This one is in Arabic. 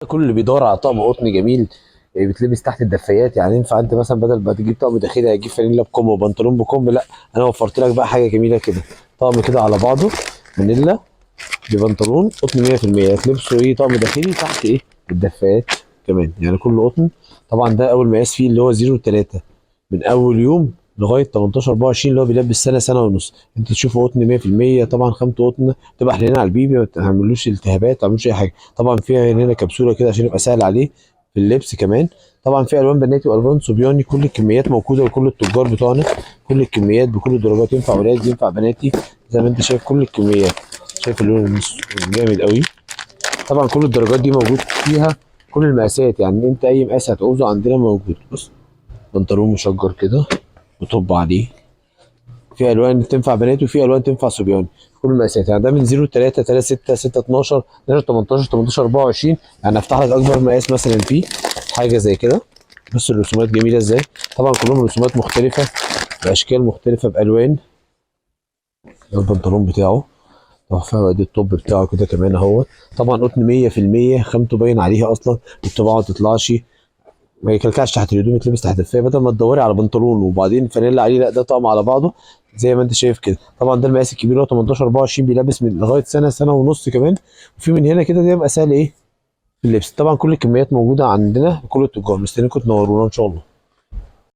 كل اللي بيدور على طقم قطن جميل بتلبس تحت الدفايات. يعني ينفع انت مثلا بدل ما تجيب طقم داخلي هتجيب فانيلا بكم وبنطلون بكم، لا انا وفرت لك بقى حاجه جميله كده، طقم كده على بعضه، فانيلا ببنطلون قطن 100%، هتلبسه ايه طقم داخلي تحت ايه الدفايات كمان، يعني كله قطن. طبعا ده اول مقاس فيه اللي هو 0 3، من اول يوم لغايه 18 24 اللي هو بيلبس سنه سنه ونص. انت تشوفه قطن 100%، طبعا خامته قطن تبقى حنينه على البيبي، ما تعملوش التهابات، ما تعملوش اي حاجه. طبعا فيها هنا كبسوله كده عشان يبقى سهل عليه في اللبس كمان. طبعا في الوان بناتي والوان صبياني، كل الكميات موجوده وكل التجار بتوعنا كل الكميات بكل الدرجات، ينفع ولاد ينفع بناتي، زي ما انت شايف كل الكميات. شايف اللون جامد قوي. طبعا كل الدرجات دي موجود فيها كل المقاسات، يعني انت اي مقاس هتعوزه عندنا موجود. بص، بنطلون مشجر كده وطب عليه، في الوان تنفع بنات وفي الوان تنفع صبيان، كل المقاسات. يعني ده من 0 3 3 6 6 12 12 18 18 24. يعني افتح لك اكبر مقاس مثلا فيه حاجه زي كده. بص الرسومات جميله ازاي، طبعا كلهم رسومات مختلفه باشكال مختلفه بالوان. ده البنطلون بتاعه تحفه، وادي التوب بتاعه كده كمان اهو. طبعا قطن 100%، خامته باين عليها اصلا، الطباعه ما تطلعش، ما يكلكعش تحت الهدوم، يتلبس تحت الفيه بدل ما تدوري على بنطلون وبعدين فانيلا عليه، لا ده طقم على بعضه زي ما انت شايف كده. طبعا ده المقاس الكبير اللي هو 18 24، بيلبس من لغايه سنه سنه ونص كمان، وفي من هنا كده ده يبقى سهل ايه في اللبس. طبعا كل الكميات موجوده عندنا، كل التجار مستنيكم تنورونا ان شاء الله.